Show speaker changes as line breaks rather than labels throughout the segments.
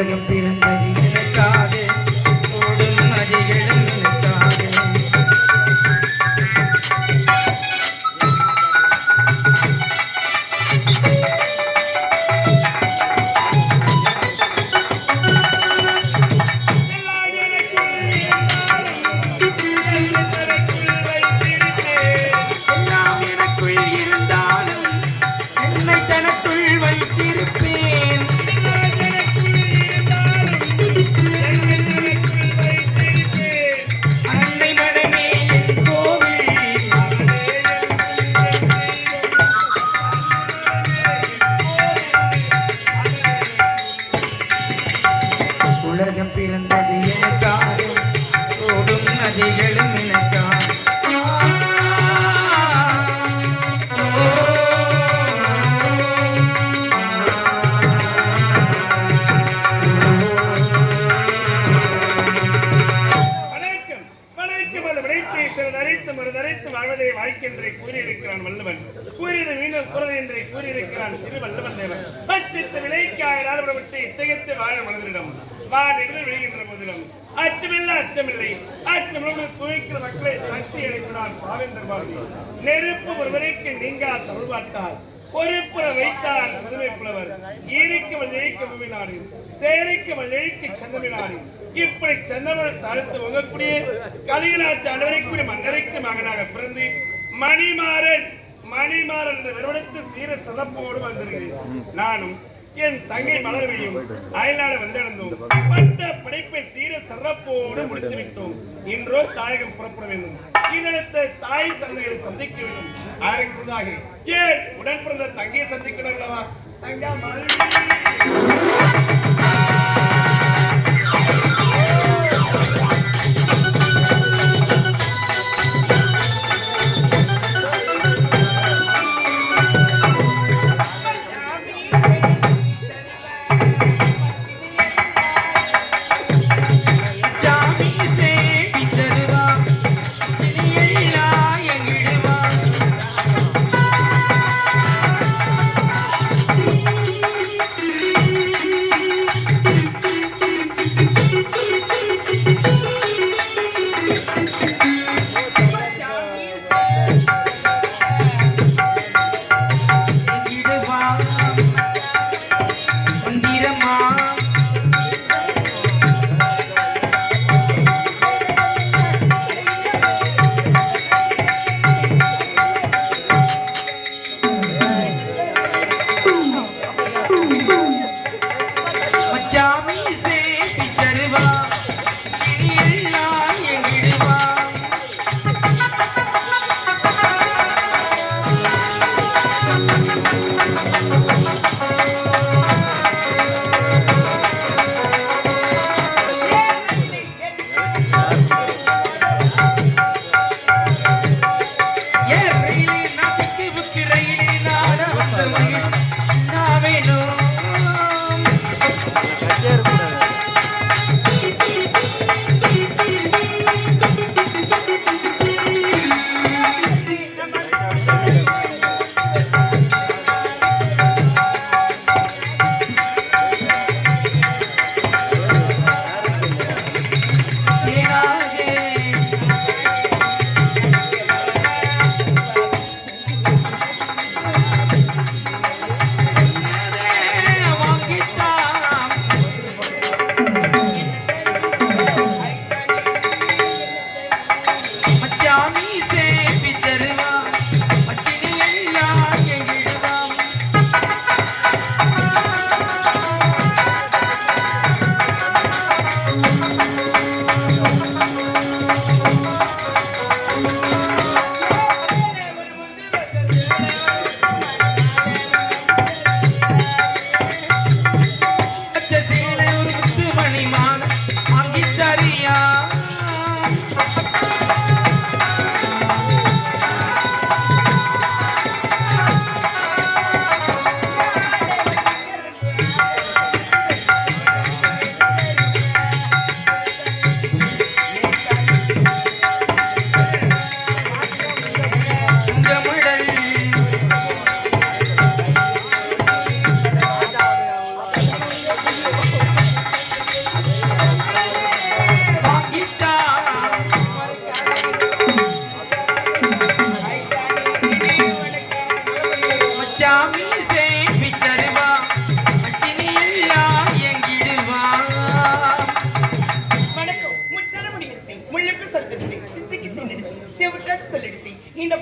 உலகம் பிறந்தது எனக்காக ஓடும் நதிகளும் எனக்காக உலகம் பிறந்தது எனக்காக ஓடும் நதிகளும் எனக்காக
வாழ்க்கை கூறியிருக்கிறான் வல்லவன். கூறியது மீண்டும் குரல் என்றே கூறியிருக்கிறான் திருவள்ளுவன் தேவன். அச்சித்த விலைக்காயிரால் விட்டு இத்தகையத்தை வாழ மனதிடம் வான் எடுத்து விழுகின்ற போதிலும் அச்சமில்லை அச்சமில்லை அச்சமில்லை சுவைக்கிற மக்களை சக்தி அளிக்கிறான் பாவேந்தர் பாரதி. நெருப்பு ஒருவரைக்கு நீங்கா தமிழ்பாட்டார் பொறுப்புற வைத்தான் புதுமை புலவர். ஈரிக்கு வழிக்கு பூமிநாடு சேரிக்கு வழிக்கு சந்தமிநாடு. இப்படி சந்தமன் தாழ்த்து உங்கக்கூடிய கலிக நாட்டு அனைவரைக்கூடிய மன்னரைக்கு மகனாக பிறந்து மணிமாறன் என்ற நிறுவனத்து சீர சதப்போடு வந்திருக்கிறேன். நானும் என் தங்கை மலர்வியும் அயல்நாடு வந்திருந்தோம். பட்ட படைப்பை சீர சிறப்போடு முடித்துவிட்டோம். இன்றோ தாயகம் புறப்பட வேண்டும். இதனத்தை தாய் தந்தைகளை சந்திக்க வேண்டும். அதற்குள்ளாக ஏன் உடன் பிறந்த தங்கையை சந்திக்கணுங்களா? தங்கா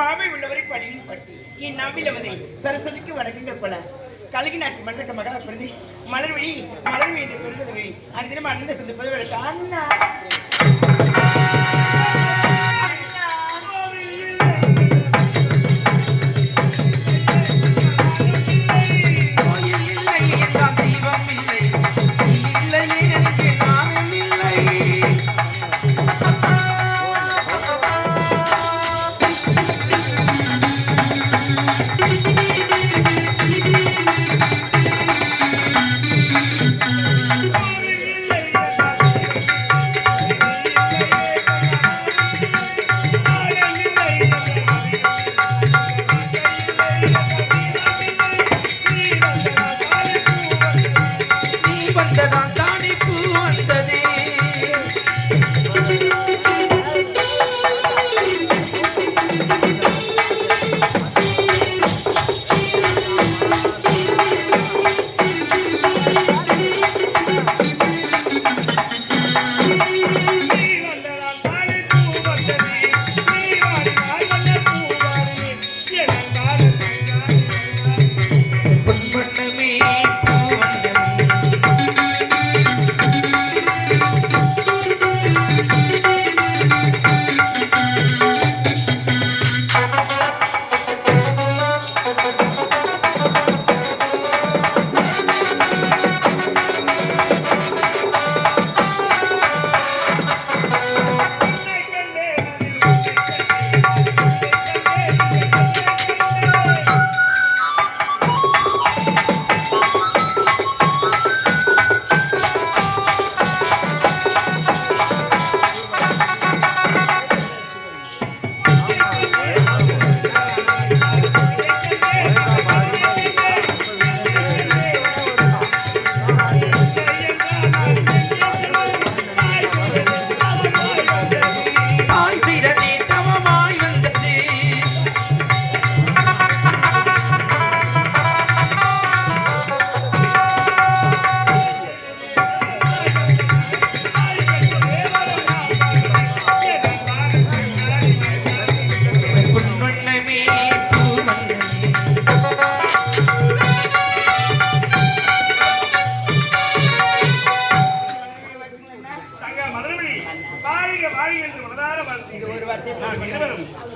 பாவை உள்ளவரை படியில் பட்டு என் நம்பிலவதை சரஸ்வதிக்கு வணக்கங்கள் போல கல்கி நாட்டு மன்றக்க மகா பிரதி மலர்வழி என்று பெறுவதை அந்த தினம் அண்ணன் சந்திப்பது அண்ணா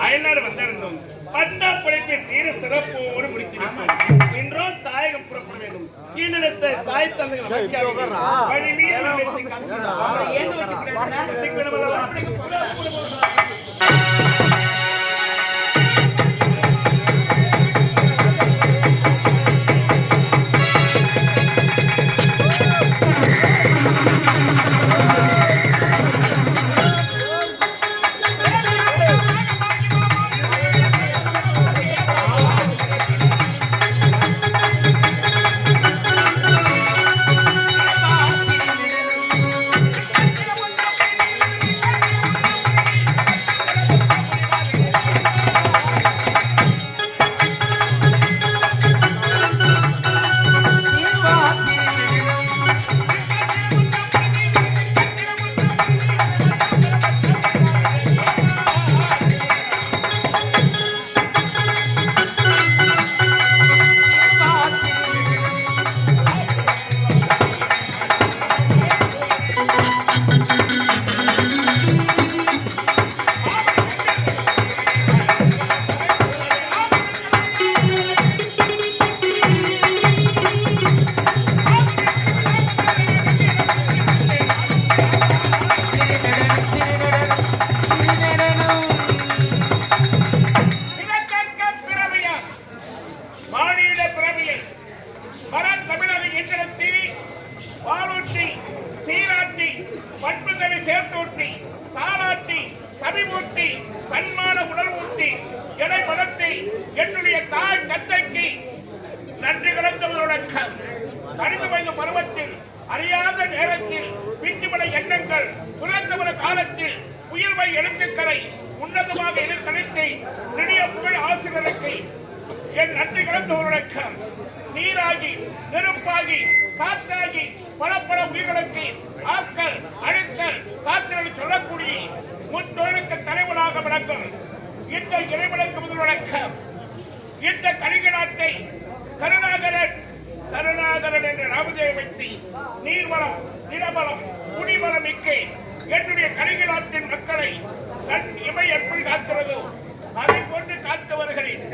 அயல்நாடு வந்திருந்தோம். பட்டா பிழைப்பை சீர சிறப்போடு முடித்திருக்கிறோம். இன்றோ தாயகம் புறப்பட வேண்டும். ஈழத்தை தாய் தந்தைகள் வழி மீது என்னுடைய தாய் தந்தைக்கு நன்றி கலந்தவர்களுடன் கணித வயது பருவத்தில் அறியாத நேரத்தில் பிஞ்சுமட எண்ணங்கள் சுரந்தவர காலத்தில் உயர்வை எழுத்துக்களை உன்னதமாக எதிர்கணித்து நெடிய புகழ் ஆசிரியருக்கு என் நன்றி கலந்தவர்களுக்கு நீராகி நெருப்பாகி காத்தாகி பல உயிர்களுக்கு ஆக்கல் அழுத்தல் காத்திரல் சொல்லக்கூடிய முத்தொழிலுக்கு தலைவனாக விளங்கும்
இந்த இறைவனுக்கு முதல் வணக்கம். இந்த கலிங்க நாட்டை கருணாகரன் என்ற நாமதேவை வைத்து நீர்வளம், நிலவளம், குடிவளம் மிக்க என்னுடைய கலிங்க நாட்டின் மக்களை தன் இமை எப்படி காக்கிறதோ அதை கொண்டு காத்து வருகிறேன்.